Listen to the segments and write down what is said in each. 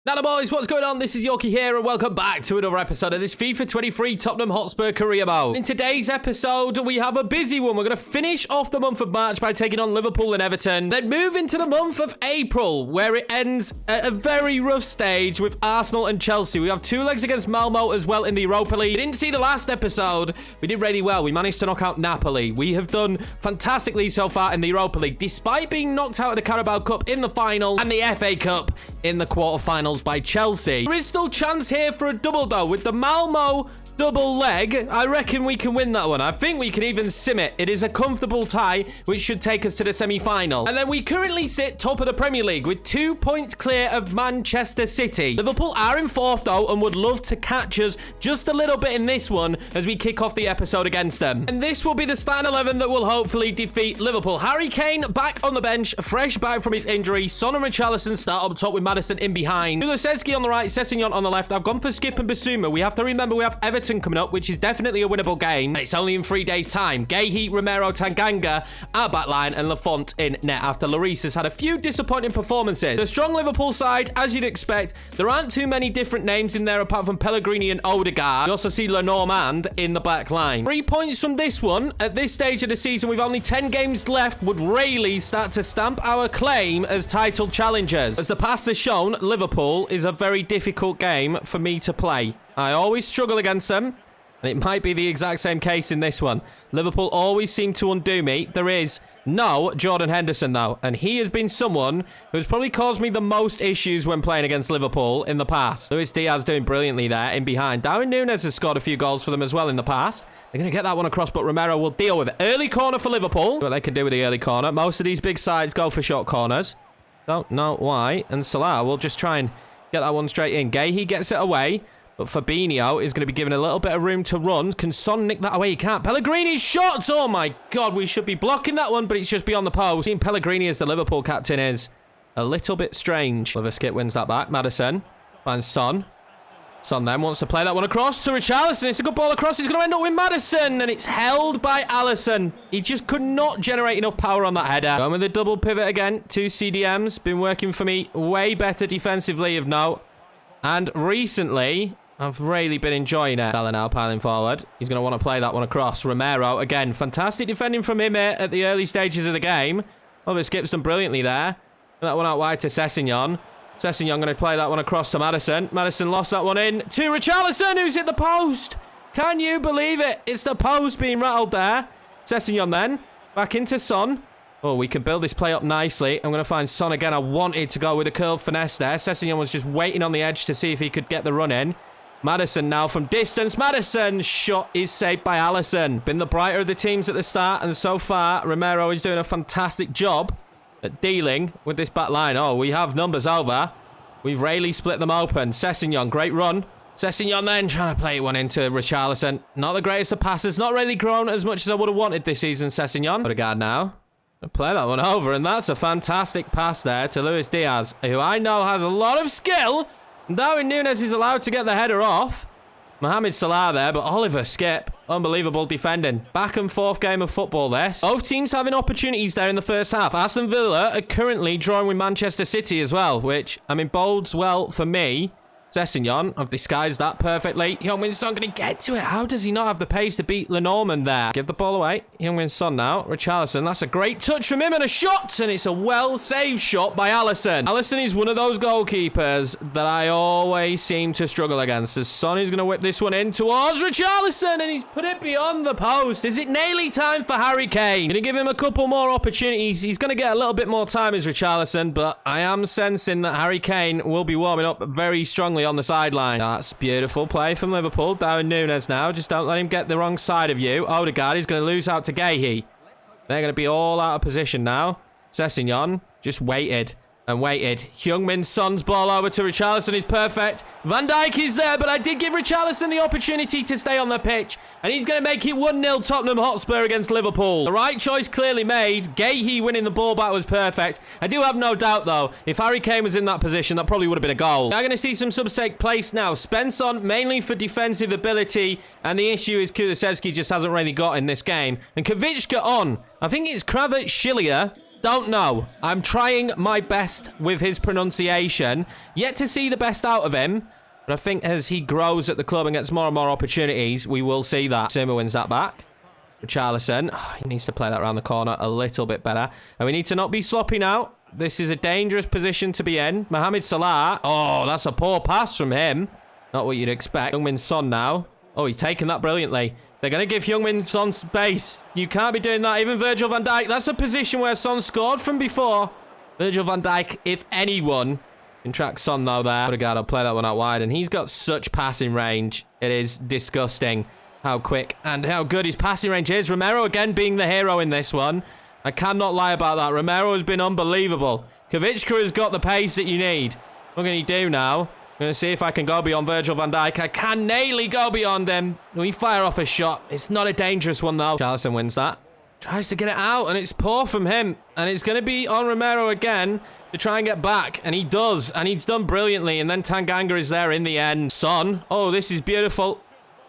Hello boys, what's going on? This is Yorkie here and welcome back to another episode of this FIFA 23 Tottenham Hotspur career mode. In today's episode, we have a busy one. We're going to finish off the month of March by taking on Liverpool and Everton, then move into the month of April, where it ends at a very rough stage with Arsenal and Chelsea. We have two legs against Malmo as well in the Europa League. You didn't see the last episode. We did really well. We managed to knock out Napoli. We have done fantastically so far in the Europa League, despite being knocked out of the Carabao Cup in the final and the FA Cup in the quarterfinals by Chelsea. There is still chance here for a double though. With the Malmo double leg, I reckon we can win that one. I think we can even sim it. It is a comfortable tie, which should take us to the semi-final. And then we currently sit top of the Premier League with 2 points clear of Manchester City. Liverpool are in fourth though and would love to catch us just a little bit in this one as we kick off the episode against them. And this will be the starting 11 that will hopefully defeat Liverpool. Harry Kane back on the bench, fresh back from his injury. Son and Richarlison start up top with Maddison in behind. Kulusevski on the right, Sessegnon on the left. I've gone for Skip and Basuma. We have to remember we have Everton coming up, which is definitely a winnable game. And it's only in 3 days' time. Gahey, Romero, Tanganga, our back line, and Lafont in net after Lloris has had a few disappointing performances. The strong Liverpool side, as you'd expect, there aren't too many different names in there apart from Pellegrini and Odegaard. You also see Lenormand in the back line. 3 points from this one. At this stage of the season, we've only 10 games left, would really start to stamp our claim as title challengers. As the past has shown, Liverpool is a very difficult game for me to play. I always struggle against them. And it might be the exact same case in this one. Liverpool always seem to undo me. There is no Jordan Henderson, though. And he has been someone who's probably caused me the most issues when playing against Liverpool in the past. Luis Diaz doing brilliantly there in behind. Darwin Núñez has scored a few goals for them as well in the past. They're going to get that one across, but Romero will deal with it. Early corner for Liverpool. What they can do with the early corner. Most of these big sides go for short corners. Don't know why. And Salah will just try and get that one straight in. Gahey gets it away. But Fabinho is going to be given a little bit of room to run. Can Son nick that away? He can't. Pellegrini's shot! Oh my God, we should be blocking that one, but it's just beyond the post. Seeing Pellegrini as the Liverpool captain is a little bit strange. Oliver Skip wins that back. Maddison finds Son. Son then wants to play that one across to Richarlison. It's a good ball across. He's going to end up with Maddison, and it's held by Alisson. He just could not generate enough power on that header. Going with the double pivot again. 2 CDMs. Been working for me way better defensively of note. And recently, I've really been enjoying it. Salah now piling forward. He's going to want to play that one across. Romero, again, fantastic defending from him here at the early stages of the game. Oliver Skip's done brilliantly there. That one out wide to Sessegnon. Sessegnon going to play that one across to Maddison. Maddison lost that one in to Richarlison, who's hit the post. Can you believe it? It's the post being rattled there. Sessegnon then. Back into Son. Oh, we can build this play up nicely. I'm going to find Son again. I wanted to go with a curled finesse there. Sessegnon was just waiting on the edge to see if he could get the run in. Maddison now from distance. Maddison shot is saved by Alisson. Been the brighter of the teams at the start, and so far Romero is doing a fantastic job at dealing with this back line. Oh, we have numbers over. We've really split them open. Sessegnon, great run. Sessegnon then trying to play one into Richarlison. Not the greatest of passes. Not really grown as much as I would have wanted this season, Sessegnon. Odegaard now. Play that one over, and that's a fantastic pass there to Luis Diaz, who I know has a lot of skill. Darwin Núñez is allowed to get the header off. Mohamed Salah there, but Oliver Skip, unbelievable defending. Back and forth game of football this. Both teams having opportunities there in the first half. Aston Villa are currently drawing with Manchester City as well, which, I mean, bodes well for me. Sessegnon, I've disguised that perfectly. Heung-min Son going to get to it. How does he not have the pace to beat Lenormand there? Give the ball away. Heung-min Son now. Richarlison, that's a great touch from him and a shot. And it's a well-saved shot by Alisson. Alisson is one of those goalkeepers that I always seem to struggle against. As Son is going to whip this one in towards Richarlison, and he's put it beyond the post. Is it nearly time for Harry Kane? Going to give him a couple more opportunities. He's going to get a little bit more time as Richarlison, but I am sensing that Harry Kane will be warming up very strongly on the sideline. That's beautiful play from Liverpool. Darwin Núñez now. Just don't let him get the wrong side of you. Odegaard is going to lose out to Gahey. They're going to be all out of position now. Sessegnon just waited and waited. Heung-min Son's ball over to Richarlison is perfect. Van Dijk is there, but I did give Richarlison the opportunity to stay on the pitch. And he's going to make it 1-0 Tottenham Hotspur against Liverpool. The right choice clearly made. Gahey winning the ball back was perfect. I do have no doubt, though, if Harry Kane was in that position, that probably would have been a goal. Now, I'm going to see some subs take place now. Svensson, mainly for defensive ability. And the issue is Kulusevski just hasn't really got in this game. And Kvitschka on. I think it's Kravitz-Schillier Don't know. I'm trying my best with his pronunciation. Yet to see the best out of him. But I think as he grows at the club and gets more and more opportunities, we will see that. Suma wins that back. Richarlison. Oh, he needs to play that around the corner a little bit better. And we need to not be slopping out. This is a dangerous position to be in. Mohamed Salah. Oh, that's a poor pass from him. Not what you'd expect. Heung-min Son now. Oh, he's taken that brilliantly. They're going to give Heung-min Son space. You can't be doing that. Even Virgil van Dijk. That's a position where Son scored from before. Virgil van Dijk, if anyone, can track Son though there. Odegaard will play that one out wide. And he's got such passing range. It is disgusting how quick and how good his passing range is. Romero again being the hero in this one. I cannot lie about that. Romero has been unbelievable. Kavicka has got the pace that you need. What can he do now? I'm going to see if I can go beyond Virgil van Dijk. I can nearly go beyond him. We fire off a shot. It's not a dangerous one, though. Richarlison wins that. Tries to get it out, and it's poor from him. And it's going to be on Romero again to try and get back. And he does, and he's done brilliantly. And then Tanganga is there in the end. Son. Oh, this is beautiful.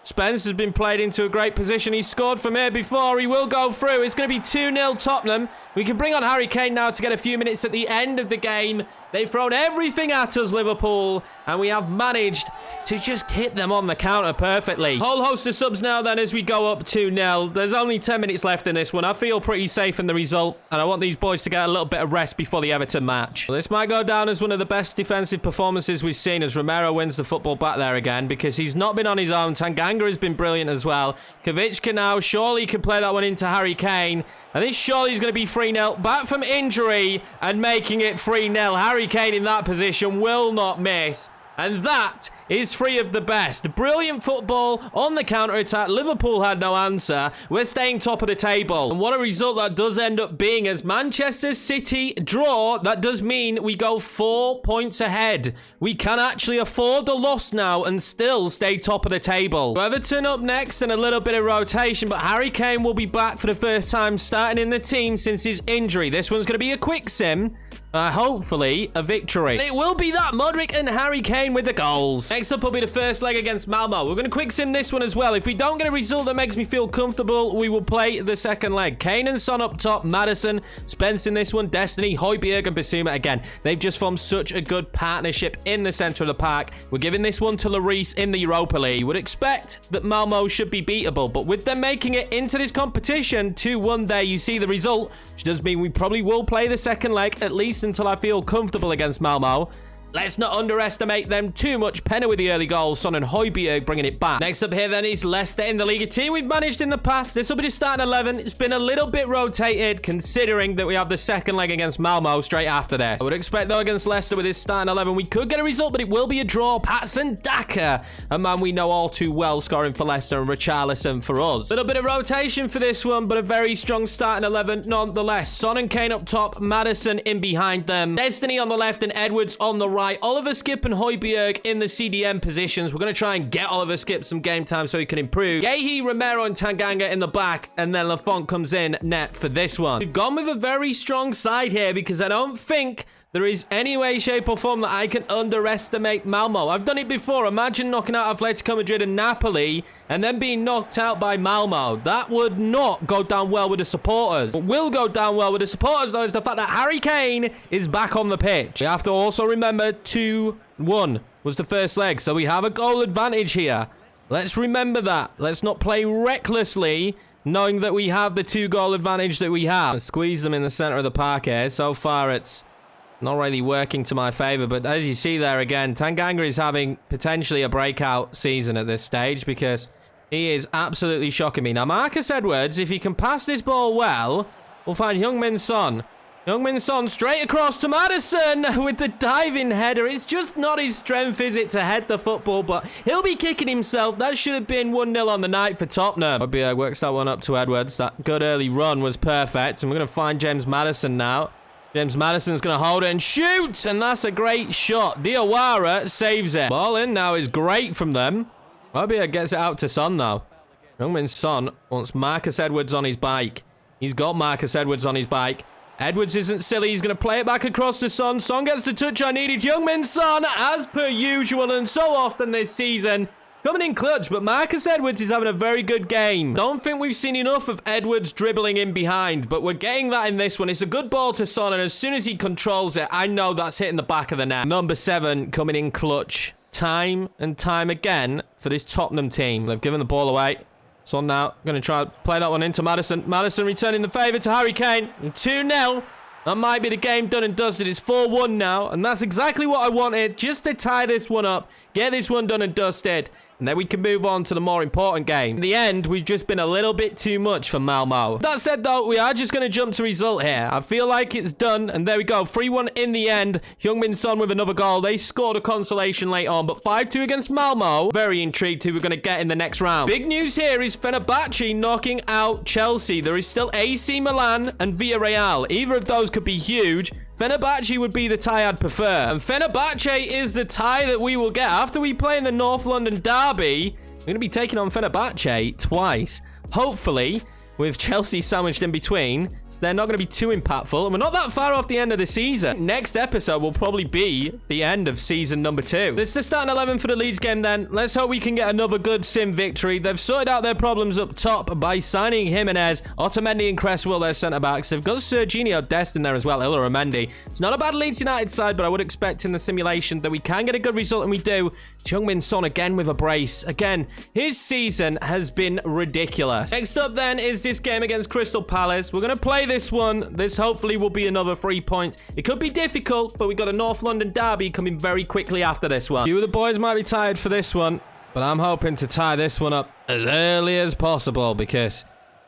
Spence has been played into a great position. He scored from here before. He will go through. It's going to be 2-0 Tottenham. We can bring on Harry Kane now to get a few minutes at the end of the game. They've thrown everything at us, Liverpool, and we have managed to just hit them on the counter perfectly. Whole host of subs now then as we go up 2-0. There's only 10 minutes left in this one. I feel pretty safe in the result, and I want these boys to get a little bit of rest before the Everton match. Well, this might go down as one of the best defensive performances we've seen as Romero wins the football back there again because he's not been on his own. Tanganga has been brilliant as well. Kavicka now surely can play that one into Harry Kane. And this surely is going to be 3-0. Back from injury and making it 3-0. Harry Kane in that position will not miss. And that is three of the best. Brilliant football on the counter-attack. Liverpool had no answer. We're staying top of the table. And what a result that does end up being as Manchester City draw. That does mean we go 4 points ahead. We can actually afford the loss now and still stay top of the table. Everton up next and a little bit of rotation. But Harry Kane will be back for the first time starting in the team since his injury. This one's going to be a quick sim. Hopefully a victory. And it will be that. Modric and Harry Kane with the goals. Next up will be the first leg against Malmo. We're going to quick sim this one as well. If we don't get a result that makes me feel comfortable, we will play the second leg. Kane and Son up top. Maddison, Spence in this one. Destiny, Højbjerg and Bissouma again. They've just formed such a good partnership in the centre of the park. We're giving this one to Lloris in the Europa League. You would expect that Malmo should be beatable, but with them making it into this competition 2-1 there, you see the result, which does mean we probably will play the second leg at least until I feel comfortable against Malmo. Let's not underestimate them too much. Penna with the early goal. Son and Højbjerg bringing it back. Next up here then is Leicester in the league. A team we've managed in the past. This will be the starting 11. It's been a little bit rotated considering that we have the second leg against Malmo straight after this. I would expect though against Leicester with this starting 11 we could get a result, but it will be a draw. Patson Daka, a man we know all too well, scoring for Leicester, and Richarlison for us. Little bit of rotation for this one, but a very strong starting 11 nonetheless. Son and Kane up top. Maddison in behind them. Destiny on the left and Edwards on the right. Oliver Skip and Højbjerg in the CDM positions. We're going to try and get Oliver Skip some game time so he can improve. Yehi, Romero and Tanganga in the back, and then Lafont comes in net for this one. We've gone with a very strong side here because I don't think there is any way, shape or form that I can underestimate Malmo. I've done it before. Imagine knocking out Atletico Madrid and Napoli and then being knocked out by Malmo. That would not go down well with the supporters. What will go down well with the supporters, though, is the fact that Harry Kane is back on the pitch. We have to also remember 2-1 was the first leg, so we have a goal advantage here. Let's remember that. Let's not play recklessly, knowing that we have the 2-goal advantage that we have. Squeeze them in the center of the park here. So far, it's not really working to my favor, but as you see there again, Tanganga is having potentially a breakout season at this stage because he is absolutely shocking me. Now, Marcus Edwards, if he can pass this ball well, we'll find Heung-min Son. Heung-min Son straight across to Maddison with the diving header. It's just not his strength, is it, to head the football, but he'll be kicking himself. That should have been 1-0 on the night for Tottenham. Højbjerg works that one up to Edwards. That good early run was perfect, and we're going to find James Maddison now. James Maddison's going to hold it and shoot, and that's a great shot. Diawara saves it. Ball in now is great from them. Højbjerg gets it out to Son, though. Heung-min Son wants Marcus Edwards on his bike. He's got Marcus Edwards on his bike. Edwards isn't silly. He's going to play it back across to Son. Son gets the touch I needed. Heung-min Son, as per usual, and so often this season, Coming in clutch, but Marcus Edwards is having a very good game. Don't think we've seen enough of Edwards dribbling in behind, but we're getting that in this one. It's a good ball to Son, and as soon as he controls it, I know that's hitting the back of the net. Number 7 coming in clutch. Time and time again for this Tottenham team. They've given the ball away. Son now going to try to play that one into Maddison. Maddison returning the favour to Harry Kane. 2-0. That might be the game done and dusted. It's 4-1 now, and that's exactly what I wanted, just to tie this one up, get this one done and dusted, and then we can move on to the more important game. In the end, we've just been a little bit too much for Malmo. That said, though, we are just going to jump to result here. I feel like it's done, and there we go. 3-1 in the end. Heung-min Son with another goal. They scored a consolation late on, but 5-2 against Malmo. Very intrigued who we're going to get in the next round. Big news here is Fenerbahce knocking out Chelsea. There is still AC Milan and Villarreal. Either of those could be huge. Fenerbahce would be the tie I'd prefer. And Fenerbahce is the tie that we will get. After we play in the North London derby, we're going to be taking on Fenerbahce twice. Hopefully, with Chelsea sandwiched in between, so they're not going to be too impactful. And we're not that far off the end of the season. Next episode will probably be the end of season number 2. This is the starting 11 for the Leeds game then. Let's hope we can get another good sim victory. They've sorted out their problems up top by signing Jimenez, Otamendi and Cresswell, their centre-backs. They've got Serginho Dest in there as well, Illaramendi. It's not a bad Leeds United side, but I would expect in the simulation that we can get a good result, and we do. Heung-min Son again with a brace. Again, his season has been ridiculous. Next up then is this game against Crystal Palace. We're going to play this one. This hopefully will be another 3 points. It could be difficult, but we got a North London derby coming very quickly after this one. A few of the boys might be tired for this one, but I'm hoping to tie this one up as early as possible because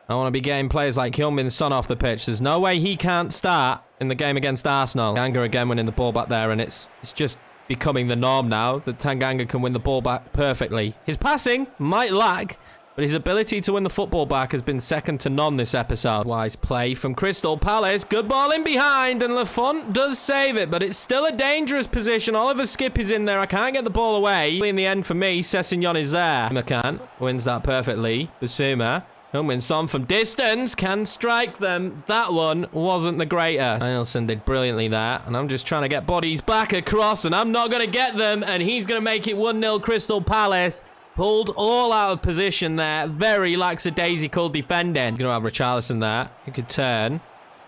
I want to be getting players like Heung-min Son off the pitch. There's no way he can't start in the game against Arsenal. Tanganga again winning the ball back there, and it's just becoming the norm now that Tanganga can win the ball back perfectly. His passing might lack, but his ability to win the football back has been second to none this episode. Wise play from Crystal Palace. Good ball in behind, and Lafont does save it, but it's still a dangerous position. Oliver Skip is in there. I can't get the ball away. In the end for me, Sessegnon is there. McCann wins that perfectly. Basuma. Heung-min Son from distance can strike them. That one wasn't the greater. Nielsen did brilliantly there, and I'm just trying to get bodies back across, and I'm not going to get them, and he's going to make it 1-0 Crystal Palace. Pulled all out of position there. Very lackadaisical defending. Going to have Richarlison there. He could turn.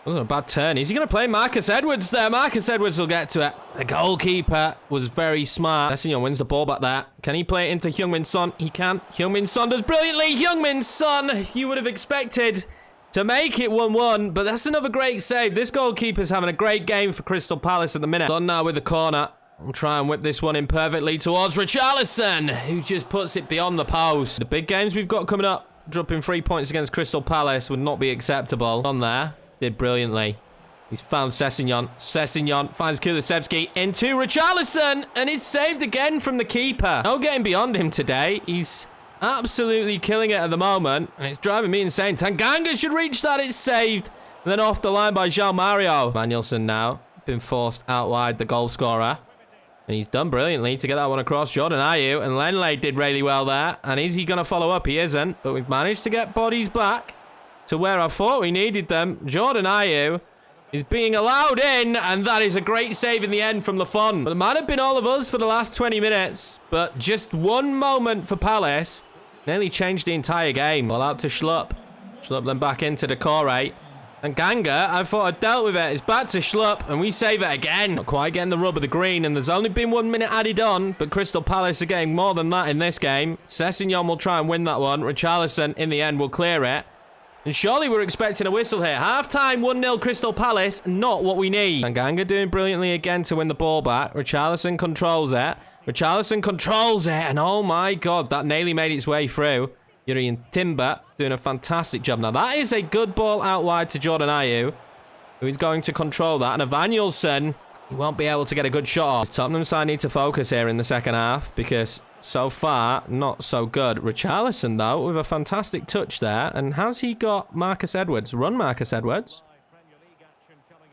Wasn't a bad turn. Is he going to play Marcus Edwards there? Marcus Edwards will get to it. The goalkeeper was very smart. Sessegnon wins the ball back there. Can he play it into Heung-min Son? He can. Heung-min Son does brilliantly. Heung-min Son, you would have expected to make it 1-1, but that's another great save. This goalkeeper's having a great game for Crystal Palace at the minute. Son now with the corner. I'll try and whip this one in perfectly towards Richarlison, who just puts it beyond the post. The big games we've got coming up, dropping 3 points against Crystal Palace would not be acceptable. On there, did brilliantly. He's found Sessegnon. Sessegnon finds Kulusevski into Richarlison, and it's saved again from the keeper. No getting beyond him today. He's absolutely killing it at the moment, and it's driving me insane. Tanganga should reach that. It's saved. And then off the line by João Mario. Manuelson now been forced out wide, the goal scorer. And he's done brilliantly to get that one across. Jordan Ayew, and Lenley did really well there. And is he going to follow up? He isn't. But we've managed to get bodies back to where I thought we needed them. Jordan Ayew is being allowed in, and that is a great save in the end from Lafont. But it might have been all of us for the last 20 minutes. But just one moment for Palace nearly changed the entire game. Ball out to Schlupp. Schlupp then back into Decore. And Ganga, I thought I dealt with it. It's back to Schlupp, and we save it again. Not quite getting the rub of the green, and there's only been 1 minute added on, but Crystal Palace are getting more than that in this game. Sessegnon will try and win that one. Richarlison, in the end, will clear it. And surely we're expecting a whistle here. Half-time, 1-0 Crystal Palace, not what we need. And Ganga doing brilliantly again to win the ball back. Richarlison controls it. Richarlison controls it, and oh my god, that nearly made its way through. Jurrien Timber doing a fantastic job. Now, that is a good ball out wide to Jordan Ayew, who is going to control that. And Evangelson, he won't be able to get a good shot off. Tottenham side need to focus here in the second half because so far, not so good. Richarlison, though, with a fantastic touch there. And has he got Marcus Edwards? Run, Marcus Edwards.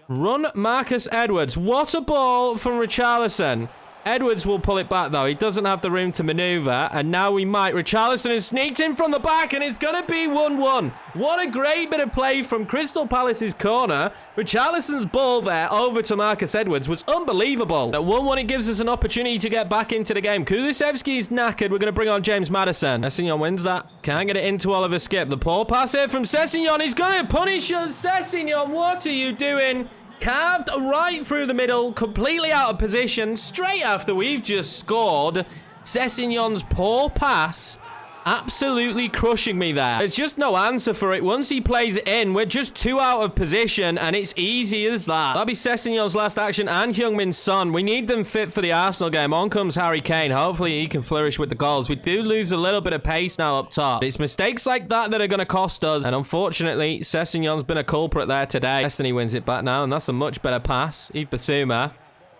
Run, Marcus Edwards. What a ball from Richarlison. Edwards will pull it back, though. He doesn't have the room to maneuver. And now we might. Richarlison has sneaked in from the back, and it's going to be 1-1. What a great bit of play from Crystal Palace's corner. Richarlison's ball there over to Marcus Edwards was unbelievable. At 1-1, it gives us an opportunity to get back into the game. Kulusevski is knackered. We're going to bring on James Maddison. Sessegnon wins that. Can't get it into Oliver Skip. The poor pass here from Sessegnon. He's going to punish us. Sessegnon, what are you doing? Carved right through the middle, completely out of position, straight after we've just scored. Sessegnon's poor pass, absolutely crushing me there. There's just no answer for it. Once he plays it in, we're just too out of position, and it's easy as that. That'll be Sessegnon's last action and Heung-min Son. We need them fit for the Arsenal game. On comes Harry Kane. Hopefully he can flourish with the goals. We do lose a little bit of pace now up top. It's mistakes like that are going to cost us, and unfortunately, Sessegnon's been a culprit there today. Destiny wins it back now, and that's a much better pass. Yves Bissouma.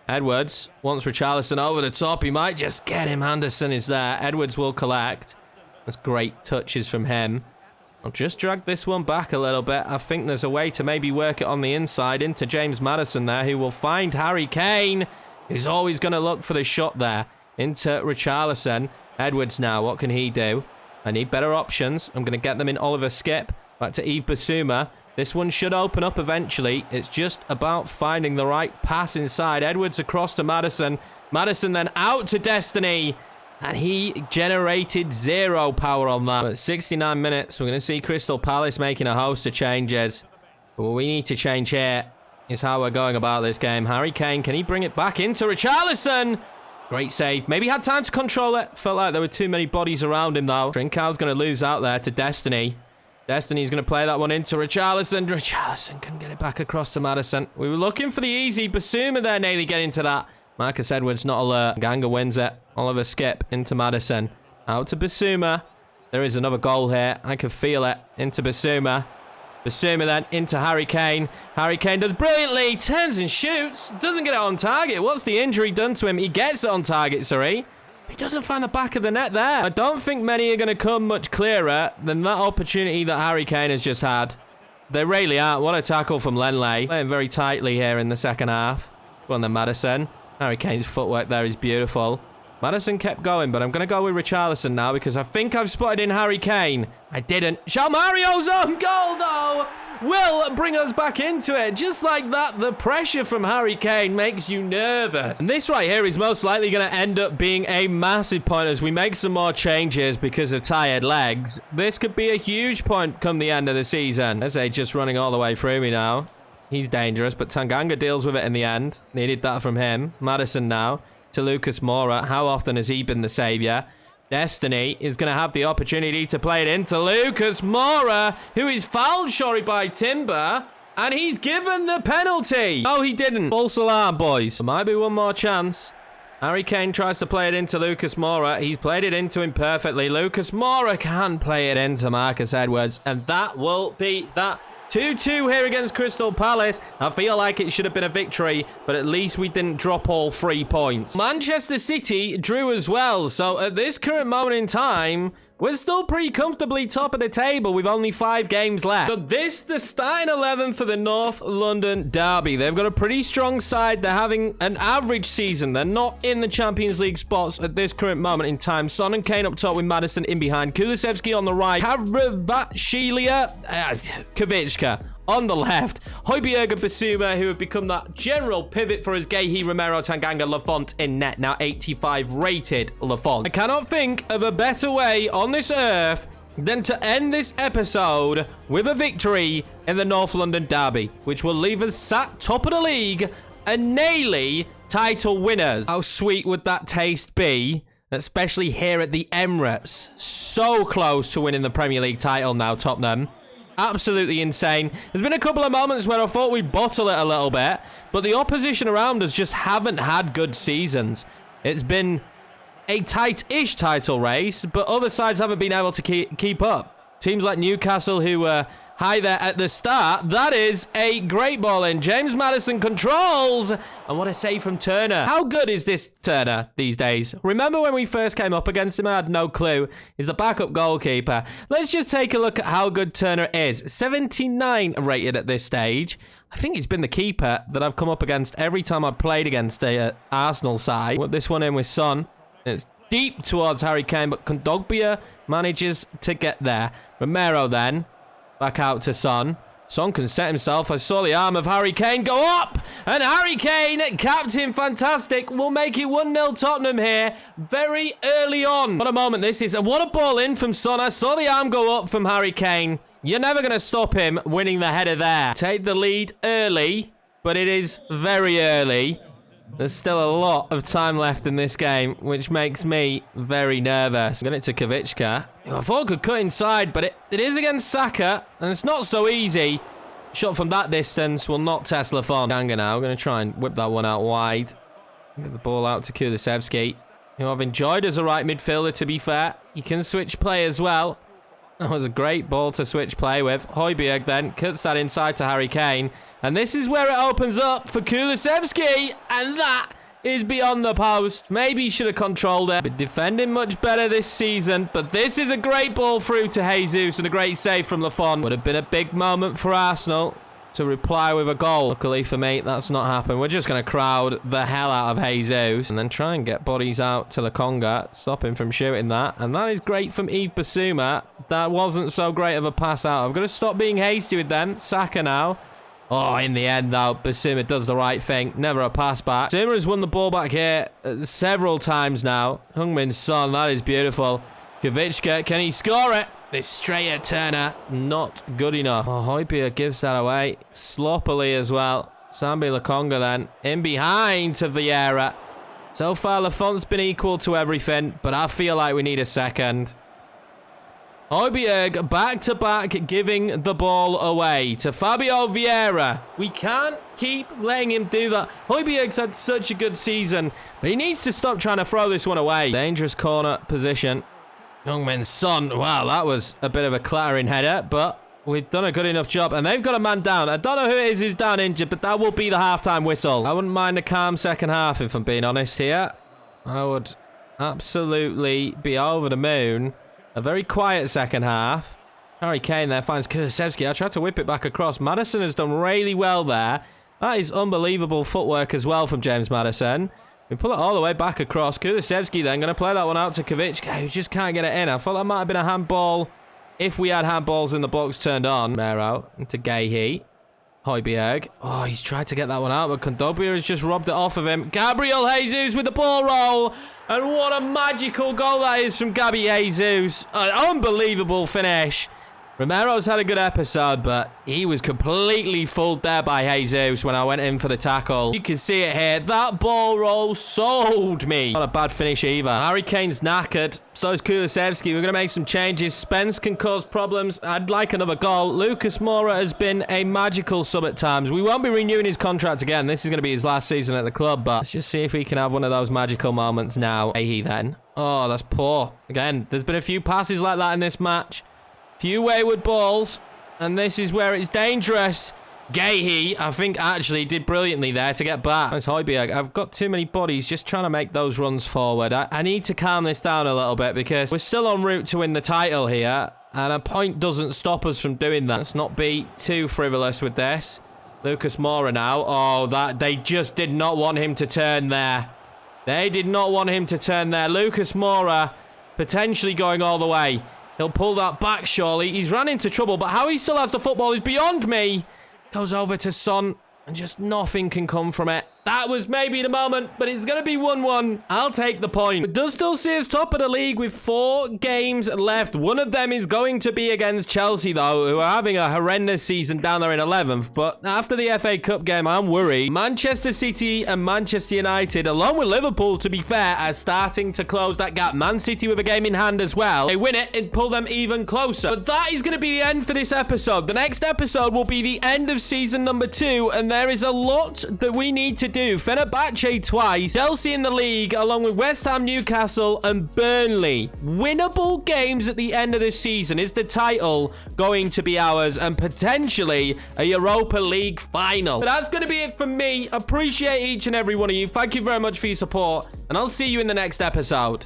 Edwards wants Richarlison over the top. He might just get him. Anderson is there. Edwards will collect. That's great touches from him. I'll just drag this one back a little bit. I think there's a way to maybe work it on the inside into James Maddison there, who will find Harry Kane, who's always going to look for the shot there. Into Richarlison. Edwards now, what can he do? I need better options. I'm going to get them in Oliver Skip. Back to Yves Bissouma. This one should open up eventually. It's just about finding the right pass inside. Edwards across to Maddison. Maddison then out to Destiny. And he generated 0 power on that. But 69 minutes, we're going to see Crystal Palace making a host of changes. But what we need to change here is how we're going about this game. Harry Kane, can he bring it back into Richarlison? Great save. Maybe had time to control it. Felt like there were too many bodies around him, though. Trincão's going to lose out there to Destiny. Destiny's going to play that one into Richarlison. Richarlison can get it back across to Maddison. We were looking for the easy. Bissouma there nearly getting to that. Marcus Edwards not alert. Ganga wins it. Oliver Skip into Maddison. Out to Bissouma. There is another goal here. I can feel it. Into Bissouma. Bissouma then into Harry Kane. Harry Kane does brilliantly. Turns and shoots. Doesn't get it on target. What's the injury done to him? He gets it on target, sorry. He doesn't find the back of the net there. I don't think many are going to come much clearer than that opportunity that Harry Kane has just had. They really aren't. What a tackle from Lenley. Playing very tightly here in the second half. Go on then, Maddison. Harry Kane's footwork there is beautiful. Maddison kept going, but I'm going to go with Richarlison now because I think I've spotted in Harry Kane. I didn't. Mario's own goal, though, will bring us back into it. Just like that, the pressure from Harry Kane makes you nervous. And this right here is most likely going to end up being a massive point as we make some more changes because of tired legs. This could be a huge point come the end of the season. Eze just running all the way through me now. He's dangerous, but Tanganga deals with it in the end. Needed that from him. Maddison now to Lucas Moura. How often has he been the saviour? Destiny is going to have the opportunity to play it into Lucas Moura, who is fouled, sorry, by Timber. And he's given the penalty. Oh, he didn't. False alarm, boys. There might be one more chance. Harry Kane tries to play it into Lucas Moura. He's played it into him perfectly. Lucas Moura can play it into Marcus Edwards. And that will be that. 2-2 here against Crystal Palace. I feel like it should have been a victory, but at least we didn't drop all 3 points. Manchester City drew as well, so at this current moment in time, we're still pretty comfortably top of the table with only 5 games left. So this, the starting 11 for the North London derby. They've got a pretty strong side. They're having an average season. They're not in the Champions League spots at this current moment in time. Son and Kane up top with Maddison in behind. Kulusevski on the right. Kvaratskhelia, Kavicka on the left. Højbjerg and Bissouma, who have become that general pivot for us. Guehi, Romero, Tanganga, Lafont in net. Now 85 rated Lafont. I cannot think of a better way on this earth than to end this episode with a victory in the North London derby, which will leave us sat top of the league and nearly title winners. How sweet would that taste be? Especially here at the Emirates. So close to winning the Premier League title now, Tottenham. Absolutely insane. There's been a couple of moments where I thought we'd bottle it a little bit, but the opposition around us just haven't had good seasons. It's been a tight-ish title race, but other sides haven't been able to keep up. Teams like Newcastle, who were high there at the start. That is a great ball in. James Maddison controls. And what a save from Turner. How good is this Turner these days? Remember when we first came up against him? I had no clue. He's the backup goalkeeper. Let's just take a look at how good Turner is. 79 rated at this stage. I think it's been the keeper that I've come up against every time I've played against a Arsenal side. Put this one in with Son. It's deep towards Harry Kane, but Kondogbia manages to get there. Romero then, back out to Son. Son can set himself. I saw the arm of Harry Kane go up. And Harry Kane, captain fantastic, will make it 1-0 Tottenham here very early on. What a moment this is. And what a ball in from Son. I saw the arm go up from Harry Kane. You're never going to stop him winning the header there. Take the lead early, but it is very early. There's still a lot of time left in this game, which makes me very nervous. Got it to Kavicka, who I thought could cut inside, but it is against Saka, and it's not so easy. Shot from that distance will not test Lafon. Ganga now, going to try and whip that one out wide. Get the ball out to Kulusevski, who I've enjoyed as a right midfielder, to be fair. He can switch play as well. That was a great ball to switch play with. Højbjerg then cuts that inside to Harry Kane. And this is where it opens up for Kulusevski. And that is beyond the post. Maybe he should have controlled it. Been defending much better this season. But this is a great ball through to Jesus and a great save from Lafon. Would have been a big moment for Arsenal to reply with a goal. Luckily for me, that's not happened. We're just going to crowd the hell out of Jesus and then try and get bodies out to Lokonga, stop him from shooting that. And that is great from Yves Bissouma. That wasn't so great of a pass out. I've got to stop being hasty with them. Saka now. Oh, in the end, though, Bissouma does the right thing. Never a pass back. Bissouma has won the ball back here several times now. Heung-min Son, that is beautiful. Kavicka, can he score it? This straight at Turner, not good enough. Oh, Højbjerg gives that away. Sloppily as well. Sambi Lokonga then. In behind to Vieira. So far, Lafont's been equal to everything, but I feel like we need a second. Højbjerg back-to-back giving the ball away to Fabio Vieira. We can't keep letting him do that. Højbjerg's had such a good season, but he needs to stop trying to throw this one away. Dangerous corner position. Heung-min Son, wow, that was a bit of a clattering header, but we've done a good enough job. And they've got a man down. I don't know who it is who's down injured, but that will be the halftime whistle. I wouldn't mind a calm second half, if I'm being honest here. I would absolutely be over the moon. A very quiet second half. Harry Kane there finds Kulusevski. I tried to whip it back across. Maddison has done really well there. That is unbelievable footwork as well from James Maddison. We pull it all the way back across. Kulusevski then going to play that one out to Kavicka, who just can't get it in. I thought that might have been a handball if we had handballs in the box turned on. Mero into Gahey. Højbjerg. Oh, he's tried to get that one out, but Kondogbia has just robbed it off of him. Gabriel Jesus with the ball roll. And what a magical goal that is from Gabby Jesus. An unbelievable finish. Romero's had a good episode, but he was completely fooled there by Jesus when I went in for the tackle. You can see it here. That ball roll sold me. Not a bad finish either. Harry Kane's knackered. So is Kulusevski. We're going to make some changes. Spence can cause problems. I'd like another goal. Lucas Moura has been a magical sub at times. We won't be renewing his contract again. This is going to be his last season at the club, but let's just see if we can have one of those magical moments now. He then. Oh, that's poor. Again, there's been a few passes like that in this match. Few wayward balls, and this is where it's dangerous. Gahey, I think, actually did brilliantly there to get back. That's Højbjerg. I've got too many bodies just trying to make those runs forward. I need to calm this down a little bit because we're still en route to win the title here, and a point doesn't stop us from doing that. Let's not be too frivolous with this. Lucas Moura now. Oh, that they just did not want him to turn there. They did not want him to turn there. Lucas Moura potentially going all the way. He'll pull that back, surely. He's run into trouble, but how he still has the football is beyond me. Goes over to Son, and just nothing can come from it. That was maybe the moment, but it's going to be 1-1. I'll take the point. It does still see us top of the league with 4 games left. One of them is going to be against Chelsea, though, who are having a horrendous season down there in 11th. But after the FA Cup game, I'm worried. Manchester City and Manchester United, along with Liverpool, to be fair, are starting to close that gap. Man City with a game in hand as well. They win it and pull them even closer. But that is going to be the end for this episode. The next episode will be the end of season number 2, and there is a lot that we need to do. Fenerbahce twice, Chelsea in the league, along with West Ham, Newcastle, and Burnley. Winnable games at the end of this season. Is the title going to be ours, and potentially a Europa League final? But that's going to be it from me. Appreciate each and every one of you. Thank you very much for your support, and I'll see you in the next episode.